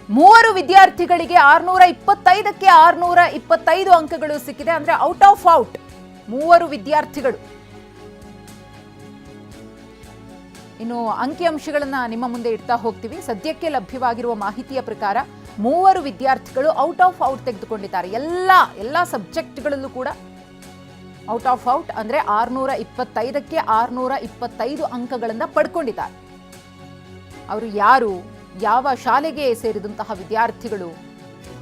ಮೂವರು ವಿದ್ಯಾರ್ಥಿಗಳಿಗೆ 625ಕ್ಕೆ 625 ಅಂಕಗಳು ಸಿಕ್ಕಿದೆ. ಅಂದ್ರೆ ಔಟ್ ಆಫ್ ಔಟ್ ಮೂವರು ವಿದ್ಯಾರ್ಥಿಗಳು. ಇನ್ನು ಅಂಕಿಅಂಶಗಳನ್ನ ನಿಮ್ಮ ಮುಂದೆ ಇಡ್ತಾ ಹೋಗ್ತೀವಿ. ಸದ್ಯಕ್ಕೆ ಲಭ್ಯವಾಗಿರುವ ಮಾಹಿತಿಯ ಪ್ರಕಾರ ಮೂವರು ವಿದ್ಯಾರ್ಥಿಗಳು ಔಟ್ ಆಫ್ ಔಟ್ ತೆಗೆದುಕೊಂಡಿದ್ದಾರೆ. ಎಲ್ಲ ಸಬ್ಜೆಕ್ಟ್ಗಳಲ್ಲೂ ಕೂಡ ಔಟ್ ಆಫ್ ಔಟ್ ಅಂದ್ರೆ 625ಕ್ಕೆ 625 ಅಂಕಗಳಿಂದ ಪಡ್ಕೊಂಡಿದ್ದಾರೆ. ಅವರು ಯಾರು, ಯಾವ ಶಾಲೆಗೆ ಸೇರಿದಂತಹ ವಿದ್ಯಾರ್ಥಿಗಳು,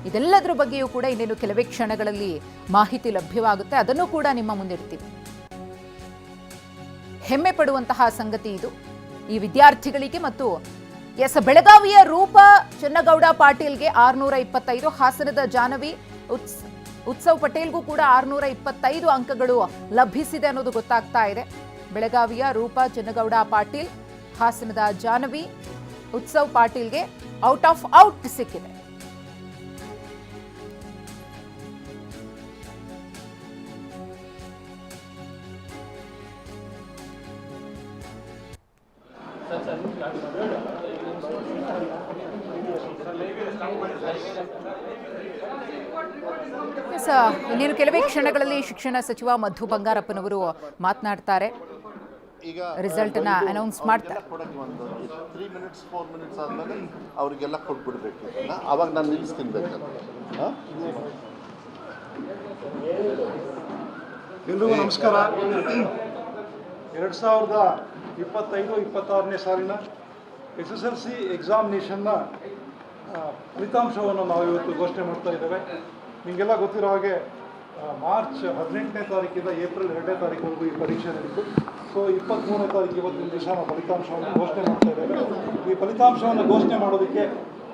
ಇದೆಲ್ಲದರ ಬಗ್ಗೆಯೂ ಕೂಡ ಇನ್ನೇನು ಕೆಲವೇ ಕ್ಷಣಗಳಲ್ಲಿ ಮಾಹಿತಿ ಲಭ್ಯವಾಗುತ್ತೆ. ಅದನ್ನು ಕೂಡ ನಿಮ್ಮ ಮುಂದಿಡ್ತೀವಿ. ಹೆಮ್ಮೆ ಪಡುವಂತಹ ಸಂಗತಿ ಇದು ಈ ವಿದ್ಯಾರ್ಥಿಗಳಿಗೆ. ಮತ್ತು ಬೆಳಗಾವಿಯ ರೂಪ ಚನ್ನಗೌಡ ಪಾಟೀಲ್ಗೆ 625, ಹಾಸನದ ಜಾಹ್ನವಿ ಉತ್ಸವ್ ಪಟೇಲ್ಗೂ ಕೂಡ 625 ಅಂಕಗಳು ಲಭಿಸಿದೆ ಅನ್ನೋದು ಗೊತ್ತಾಗ್ತಾ ಇದೆ. ಬೆಳಗಾವಿಯ ರೂಪ ಚನ್ನಗೌಡ ಪಾಟೀಲ್, ಹಾಸನದ Jahnavi Utsav ಪಾಟೀಲ್ಗೆ out of out ಸಿಕ್ಕಿದೆ. ಇನ್ನೇನು ಕೆಲವೇ ಕ್ಷಣಗಳಲ್ಲಿ ಶಿಕ್ಷಣ ಸಚಿವ ಮಧು ಬಂಗಾರಪ್ಪನವರು ಮಾತನಾಡ್ತಾರೆ. ಈಗ ರಿಸಲ್ಟ್ ಅನ್ನ ಅನೌನ್ಸ್ ಮಾಡ್ತಾರೆ. 3 ಮಿನಿಟ್ಸ್ 4 ಮಿನಿಟ್ಸ್ ಆದ್ಮೇಲೆ ಅವರಿಗೆಲ್ಲ ಕೊಟ್ಬಿಡ್ಬೇಕು. ಅವಾಗ ನಾನು ನಿಲ್ಲಿಸ್ತೀನಿ ಬೇಕಾದ್ರೆ. ಎಲ್ರಿಗೂ ನಮಸ್ಕಾರ. 2025-26ನೇ ಸಾಲಿನ SSLC ಎಕ್ಸಾಮಿನೇಷನ್ನ ಫಲಿತಾಂಶವನ್ನು ನಾವು ಇವತ್ತು ಘೋಷಣೆ ಮಾಡ್ತಾ ಇದ್ದೇವೆ. ನಿಮಗೆಲ್ಲ ಗೊತ್ತಿರೋ ಹಾಗೆ ಮಾರ್ಚ್ 18ನೇ ತಾರೀಕಿಂದ ಏಪ್ರಿಲ್ 2ನೇ ತಾರೀಕುವರೆಗೂ ಈ ಪರೀಕ್ಷೆ ನಡೆಯಿತು. ಸೊ 23ನೇ ತಾರೀಕು ಇವತ್ತಿನ ದಿವಸ ನಾವು ಫಲಿತಾಂಶವನ್ನು ಘೋಷಣೆ ಮಾಡ್ತಾ ಇದ್ದೇವೆ. ಈ ಫಲಿತಾಂಶವನ್ನು ಘೋಷಣೆ ಮಾಡೋದಕ್ಕೆ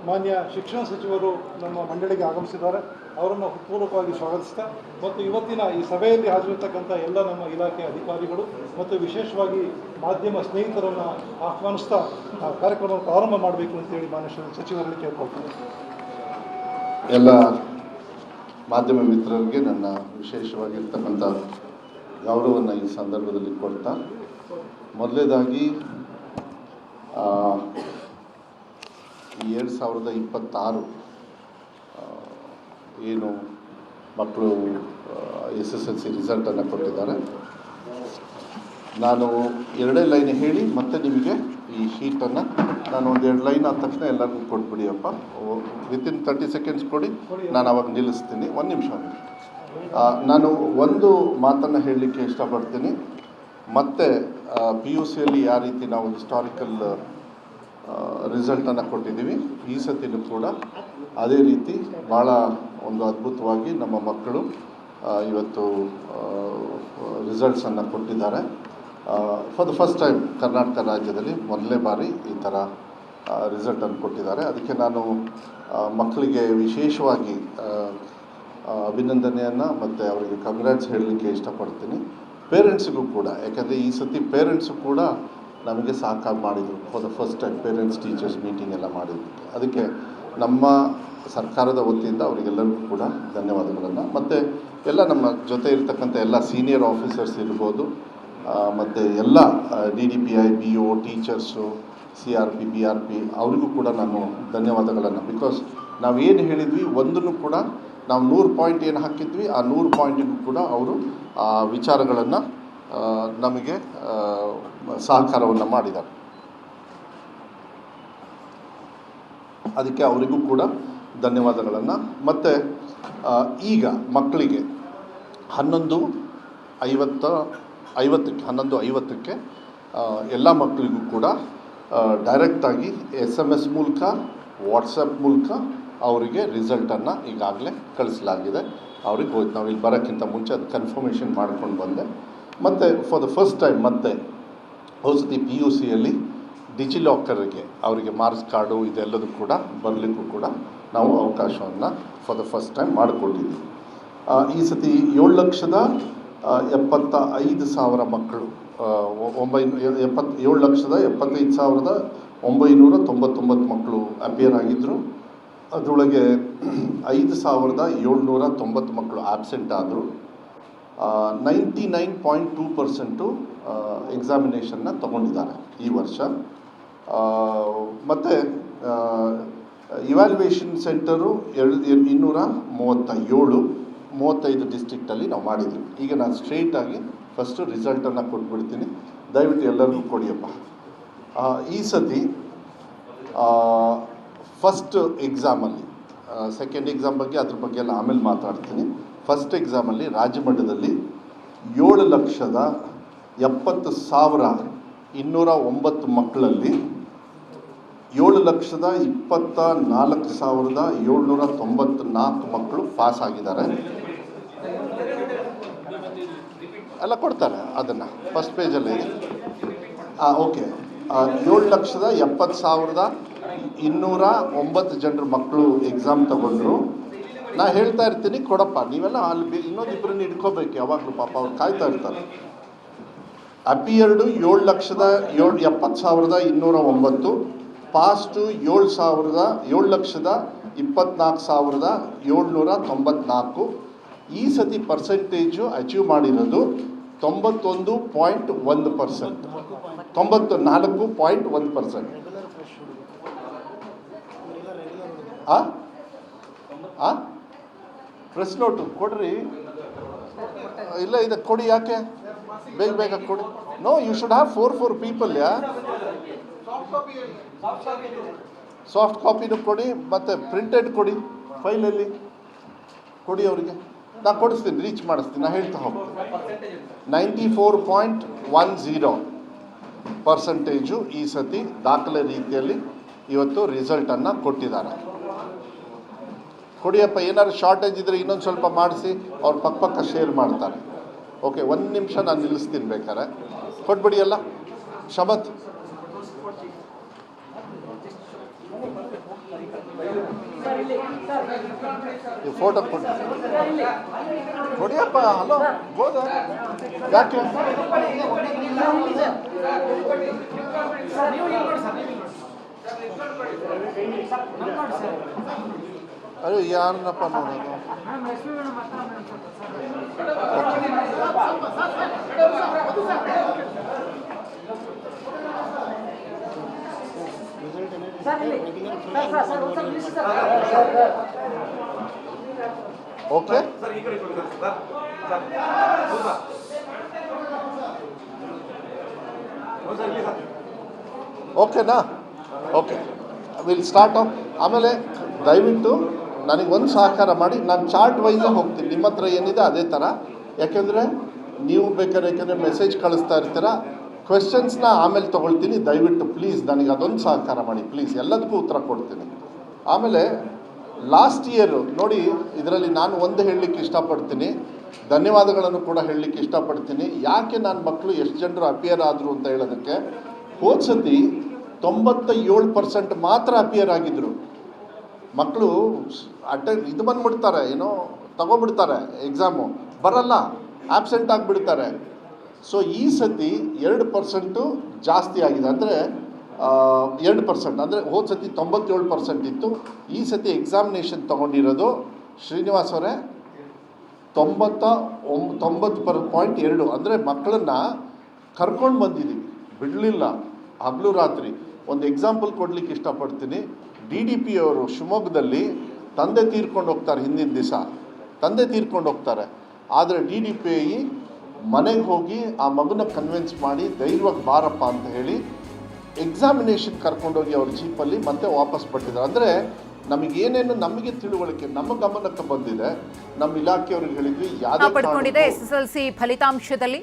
ಮಾನ್ಯ ಶಿಕ್ಷಣ ಸಚಿವರು ನಮ್ಮ ಮಂಡಳಿಗೆ ಆಗಮಿಸಿದ್ದಾರೆ. ಅವರನ್ನು ಹೃತ್ಪೂರ್ವಕವಾಗಿ ಸ್ವಾಗತಿಸ್ತಾ ಮತ್ತು ಇವತ್ತಿನ ಈ ಸಭೆಯಲ್ಲಿ ಹಾಜರಿರ್ತಕ್ಕಂಥ ಎಲ್ಲ ನಮ್ಮ ಇಲಾಖೆಯ ಅಧಿಕಾರಿಗಳು ಮತ್ತು ವಿಶೇಷವಾಗಿ ಮಾಧ್ಯಮ ಸ್ನೇಹಿತರನ್ನು ಆಹ್ವಾನಿಸ್ತಾ ಕಾರ್ಯಕ್ರಮವನ್ನು ಪ್ರಾರಂಭ ಮಾಡಬೇಕು ಅಂತೇಳಿ ಮಾನ್ಯ ಸಚಿವರಲ್ಲಿ ಕೇಳ್ಕೊಳ್ತೀನಿ. ಎಲ್ಲ ಮಾಧ್ಯಮ ಮಿತ್ರರಿಗೆ ನನ್ನ ವಿಶೇಷವಾಗಿರ್ತಕ್ಕಂಥ ಗೌರವವನ್ನು ಈ ಸಂದರ್ಭದಲ್ಲಿ ಕೊಡ್ತಾ, ಮೊದಲನೇದಾಗಿ ಈ 2026 ಏನು ಮಕ್ಕಳು SSLC ರಿಸಲ್ಟನ್ನು ಕೊಟ್ಟಿದ್ದಾರೆ, ನಾನು 2 ಲೈನ್ ಹೇಳಿ ಮತ್ತೆ ನಿಮಗೆ ಈ ಶೀಟನ್ನು ನಾನು 1-2 ಲೈನ್ ಆದ ತಕ್ಷಣ ಎಲ್ಲರಿಗೂ ಕೊಟ್ಬಿಡಿಯಪ್ಪ. ವಿತಿನ್ 30 ಸೆಕೆಂಡ್ಸ್ ಕೊಡಿ, ನಾನು ಅವಾಗ ನಿಲ್ಲಿಸ್ತೀನಿ. 1 ನಿಮಿಷ. ನಾನು ಒಂದು ಮಾತನ್ನು ಹೇಳಲಿಕ್ಕೆ ಇಷ್ಟಪಡ್ತೀನಿ. ಮತ್ತು PUCಯಲ್ಲಿ ಯಾವ ರೀತಿ ನಾವು ಹಿಸ್ಟಾರಿಕಲ್ ರಿಸಲ್ಟನ್ನು ಕೊಟ್ಟಿದ್ದೀವಿ, ಈ ಸತಿನೂ ಕೂಡ ಅದೇ ರೀತಿ ಭಾಳ ಒಂದು ಅದ್ಭುತವಾಗಿ ನಮ್ಮ ಮಕ್ಕಳು ಇವತ್ತು ರಿಸಲ್ಟ್ಸನ್ನು ಕೊಟ್ಟಿದ್ದಾರೆ. For the first time Karnataka ರಾಜ್ಯದಲ್ಲಿ ಮೊದಲನೇ ಬಾರಿ ಈ ಥರ ರಿಸಲ್ಟನ್ನು ಕೊಟ್ಟಿದ್ದಾರೆ. ಅದಕ್ಕೆ ನಾನು ಮಕ್ಕಳಿಗೆ ವಿಶೇಷವಾಗಿ ಅಭಿನಂದನೆಯನ್ನು ಮತ್ತು ಅವರಿಗೆ ಕಂಗ್ರ್ಯಾಟ್ಸ್ ಹೇಳಲಿಕ್ಕೆ ಇಷ್ಟಪಡ್ತೀನಿ. ಪೇರೆಂಟ್ಸಿಗೂ ಕೂಡ, ಯಾಕೆಂದರೆ ಈ ಸತಿ ಪೇರೆಂಟ್ಸು ಕೂಡ ನಮಗೆ ಸಹಕಾರ ಮಾಡಿದರು. For the first time parents teachers meeting ಎಲ್ಲ ಮಾಡಿದ್ರು. ಅದಕ್ಕೆ ನಮ್ಮ ಸರ್ಕಾರದ ವತಿಯಿಂದ ಅವರಿಗೆಲ್ಲರಿಗೂ ಕೂಡ ಧನ್ಯವಾದಗಳನ್ನು. ಮತ್ತು ಎಲ್ಲ ನಮ್ಮ ಜೊತೆ ಇರ್ತಕ್ಕಂಥ ಎಲ್ಲ ಸೀನಿಯರ್ ಆಫೀಸರ್ಸ್ ಇರ್ಬೋದು, ಮತ್ತು ಎಲ್ಲ DDPI, BO, teachers, CRP, BRP ಅವರಿಗೂ ಕೂಡ ನಾನು ಧನ್ಯವಾದಗಳನ್ನು. ಬಿಕಾಸ್ ನಾವೇನು ಹೇಳಿದ್ವಿ ಒಂದನ್ನು ಕೂಡ ನಾವು 100 ಪಾಯಿಂಟ್ ಏನು ಹಾಕಿದ್ವಿ ಆ 100 ಪಾಯಿಂಟಿಗೂ ಕೂಡ ಅವರು ಆ ವಿಚಾರಗಳನ್ನು ನಮಗೆ ಸಹಕಾರವನ್ನು ಮಾಡಿದ್ದಾರೆ. ಅದಕ್ಕೆ ಅವರಿಗೂ ಕೂಡ ಧನ್ಯವಾದಗಳನ್ನು. ಮತ್ತು ಈಗ ಮಕ್ಕಳಿಗೆ 11:50ಕ್ಕೆ ಎಲ್ಲ ಮಕ್ಕಳಿಗೂ ಕೂಡ ಡೈರೆಕ್ಟಾಗಿ SMS ಮೂಲಕ, ವಾಟ್ಸಪ್ ಮೂಲಕ ಅವರಿಗೆ ರಿಸಲ್ಟನ್ನು ಈಗಾಗಲೇ ಕಳಿಸಲಾಗಿದೆ. ಅವ್ರಿಗೆ ಹೋಯ್ತು. ನಾವು ಇಲ್ಲಿ ಬರೋಕ್ಕಿಂತ ಮುಂಚೆ ಅದು ಕನ್ಫರ್ಮೇಷನ್ ಮಾಡ್ಕೊಂಡು ಬಂದೆ. ಮತ್ತು ಫಾರ್ ದ ಫಸ್ಟ್ ಟೈಮ್ ಮತ್ತೆ ಔಷಧಿ PUCಯಲ್ಲಿ ಡಿಜಿಲಾಕರ್ಗೆ ಅವರಿಗೆ ಮಾರ್ಕ್ಸ್ ಕಾರ್ಡು ಇದೆಲ್ಲದೂ ಕೂಡ ಬರಲಿಕ್ಕೂ ಕೂಡ ನಾವು ಅವಕಾಶವನ್ನು ಫಾರ್ ದ ಫಸ್ಟ್ ಟೈಮ್ ಮಾಡಿಕೊಟ್ಟಿದ್ದೀವಿ. ಈ ಸತಿ 7,75,000 ಮಕ್ಕಳು 7,75,999 ಮಕ್ಕಳು ಅಪಿಯರ್ ಆಗಿದ್ದರು. ಅದರೊಳಗೆ 5,790 ಮಕ್ಕಳು ಆಬ್ಸೆಂಟ್ ಆದರು. 99.2% ಎಕ್ಸಾಮಿನೇಷನ್ನ ತಗೊಂಡಿದ್ದಾರೆ ಈ ವರ್ಷ. ಮತ್ತು ಇವ್ಯಾಲ್ಯೂಯೇಷನ್ ಸೆಂಟರು 235 ಡಿಸ್ಟ್ರಿಕ್ಟಲ್ಲಿ ನಾವು ಮಾಡಿದ್ವಿ. ಈಗ ನಾನು ಸ್ಟ್ರೇಟಾಗಿ ಫಸ್ಟು ರಿಸಲ್ಟನ್ನು ಕೊಟ್ಬಿಡ್ತೀನಿ, ದಯವಿಟ್ಟು ಎಲ್ಲರಿಗೂ ಕೊಡಿಯಪ್ಪ. ಈ ಸತಿ ಫಸ್ಟ್ ಎಕ್ಸಾಮಲ್ಲಿ, ಸೆಕೆಂಡ್ ಎಕ್ಸಾಮ್ ಬಗ್ಗೆ ಅದ್ರ ಬಗ್ಗೆ ಎಲ್ಲ ಆಮೇಲೆ ಮಾತಾಡ್ತೀನಿ. ಫಸ್ಟ್ ಎಕ್ಸಾಮಲ್ಲಿ ರಾಜ್ಯ ಮಟ್ಟದಲ್ಲಿ 7,70,209 ಮಕ್ಕಳಲ್ಲಿ 7,24,794 ಮಕ್ಕಳು ಪಾಸ್ ಆಗಿದ್ದಾರೆ. ಎಲ್ಲ ಕೊಡ್ತಾರೆ ಅದನ್ನು ಫಸ್ಟ್ ಪೇಜಲ್ಲಿ. ಓಕೆ, 7,70,209 ಜನರು ಮಕ್ಕಳು ಎಕ್ಸಾಮ್ ತಗೊಂಡ್ರು. ನಾ ಹೇಳ್ತಾ ಇರ್ತೀನಿ ಕೊಡಪ್ಪ, ನೀವೆಲ್ಲ ಅಲ್ಲಿ ಇನ್ನೊಂದಿಬ್ಬರನ್ನ ಇಟ್ಕೋಬೇಕು ಯಾವಾಗಲೂ, ಪಾಪ ಅವ್ರು ಕಾಯ್ತಾ ಇರ್ತಾರೆ. ಅಪಿಯರ್ಡು 7,70,209, ಪಾಸ್ಟು 7,24,794. ಈ ಸತಿ ಪರ್ಸೆಂಟೇಜು ಅಚೀವ್ ಮಾಡಿರೋದು 91.1%, 94.1%. ಪ್ರೆಸ್ ನೋಟು ಕೊಡ್ರಿ, ಇಲ್ಲ ಇದು ಕೊಡಿ, ಯಾಕೆ ಬೇಗ ಕೊಡಿ. No, you should have 4 people. Soft ಕಾಪಿನೂ ಕೊಡಿ ಮತ್ತು ಪ್ರಿಂಟೆಡ್ ಕೊಡಿ, ಫೈಲಲ್ಲಿ ಕೊಡಿ ಅವರಿಗೆ. ನಾನು ಕೊಡಿಸ್ತೀನಿ, ರೀಚ್ ಮಾಡಿಸ್ತೀನಿ, ನಾನು ಹೇಳ್ತಾ ಹೋಗ್ತೀನಿ. 94.10% ಈ ಸತಿ ದಾಖಲೆ ರೀತಿಯಲ್ಲಿ ಇವತ್ತು ರಿಸಲ್ಟನ್ನು ಕೊಟ್ಟಿದ್ದಾರೆ. ಕೊಡಿಯಪ್ಪ, ಏನಾದ್ರು ಶಾರ್ಟೇಜ್ ಇದ್ದರೆ ಇನ್ನೊಂದು ಸ್ವಲ್ಪ ಮಾಡಿಸಿ ಅವ್ರು ಪಕ್ಕ ಶೇರ್ ಮಾಡ್ತಾರೆ. ಓಕೆ, 1 ನಿಮಿಷ ನಾನು ನಿಲ್ಲಿಸ್ತೀನಿ, ಬೇಕಾರೆ ಕೊಟ್ಬಿಡಿ ಎಲ್ಲ. ಶಮತ್, ಈ ಫೋಟೋ ಕೊಡಿಯಪ್ಪ. ಹಲೋ, ಗೋದ ಯಾಕೆ ಅಯ್ಯೋ ಯಾರನ್ನಪ್ಪ ನೋಡೋದು. ಓಕೆ, ಓಕೆನಾ? Okay, will start of. ಆಮೇಲೆ ದಯವಿಟ್ಟು ನನಗೆ ಒಂದು ಸಹಕಾರ ಮಾಡಿ, ನಾನು ಚಾರ್ಟ್ ವೈಸೇ ಹೋಗ್ತೀನಿ. ನಿಮ್ಮ ಹತ್ರ ಏನಿದೆ ಅದೇ ಥರ, ಯಾಕೆಂದರೆ ನೀವು ಯಾಕೆಂದರೆ ಮೆಸೇಜ್ ಕಳಿಸ್ತಾ ಇರ್ತೀರ. ಕ್ವೆಶನ್ಸ್ನ ಆಮೇಲೆ ತೊಗೊಳ್ತೀನಿ, ದಯವಿಟ್ಟು ಪ್ಲೀಸ್ ನನಗೆ ಅದೊಂದು ಸಹಕಾರ ಮಾಡಿ ಪ್ಲೀಸ್. ಎಲ್ಲದಕ್ಕೂ ಉತ್ತರ ಕೊಡ್ತೀನಿ. ಆಮೇಲೆ ಲಾಸ್ಟ್ ಇಯರು ನೋಡಿ, ಇದರಲ್ಲಿ ನಾನು ಒಂದು ಹೇಳಲಿಕ್ಕೆ ಇಷ್ಟಪಡ್ತೀನಿ, ಧನ್ಯವಾದಗಳನ್ನು ಕೂಡ ಹೇಳಲಿಕ್ಕೆ ಇಷ್ಟಪಡ್ತೀನಿ. ಯಾಕೆ ನನ್ನ ಮಕ್ಕಳು ಎಷ್ಟು ಜನರು ಅಪಿಯರ್ ಆದರು ಅಂತ ಹೇಳೋದಕ್ಕೆ, ಹೋದ ಸತಿ 97% ಮಾತ್ರ ಅಪಿಯರ್ ಆಗಿದ್ದರು ಮಕ್ಕಳು. ಇದು ಬಂದುಬಿಡ್ತಾರೆ, ಏನೋ ತಗೊಬಿಡ್ತಾರೆ, ಎಕ್ಸಾಮು ಬರಲ್ಲ, ಆಬ್ಸೆಂಟ್ ಆಗಿಬಿಡ್ತಾರೆ. ಸೊ ಈ ಸತಿ 2% ಜಾಸ್ತಿ ಆಗಿದೆ, ಅಂದರೆ 2%, ಅಂದರೆ ಹೋದ ಸತಿ 97% ಇತ್ತು. ಈ ಸತಿ ಎಕ್ಸಾಮಿನೇಷನ್ ತೊಗೊಂಡಿರೋದು ಶ್ರೀನಿವಾಸ್ ಅವರೇ 90.2, ಅಂದರೆ ಮಕ್ಕಳನ್ನು ಕರ್ಕೊಂಡು ಬಂದಿದ್ದೀವಿ, ಬಿಡಲಿಲ್ಲ ಹಗಲು ರಾತ್ರಿ. ಒಂದು ಎಕ್ಸಾಂಪಲ್ ಕೊಡಲಿಕ್ಕೆ ಇಷ್ಟಪಡ್ತೀನಿ. DDP ಅವರು ಶಿವಮೊಗ್ಗದಲ್ಲಿ ತಂದೆ ತೀರ್ಕೊಂಡು ಹೋಗ್ತಾರೆ, ಹಿಂದಿನ ದಿವಸ ತಂದೆ ತೀರ್ಕೊಂಡು ಹೋಗ್ತಾರೆ. ಆದರೆ DDPI ಮನೆಗೆ ಹೋಗಿ ಆ ಮಗನ ಕನ್ವಿನ್ಸ್ ಮಾಡಿ ಧೈರ್ಯವಾಗಿ ಬಾರಪ್ಪ ಅಂತ ಹೇಳಿ ಎಕ್ಸಾಮಿನೇಷನ್ ಕರ್ಕೊಂಡೋಗಿ ಅವ್ರ ಜೀಪಲ್ಲಿ ಮತ್ತೆ ವಾಪಸ್ ಪಟ್ಟಿದ್ದಾರೆ. ಅಂದರೆ ನಮಗೇನೇನು ನಮಗೆ ತಿಳುವಳಿಕೆ ನಮ್ಮ ಗಮನಕ್ಕೆ ಬಂದಿದೆ, ನಮ್ಮ ಇಲಾಖೆಯವ್ರಿಗೆ ಹೇಳಿದ್ವಿ. ಪಡ್ಕೊಂಡಿದೆ SSLC ಫಲಿತಾಂಶದಲ್ಲಿ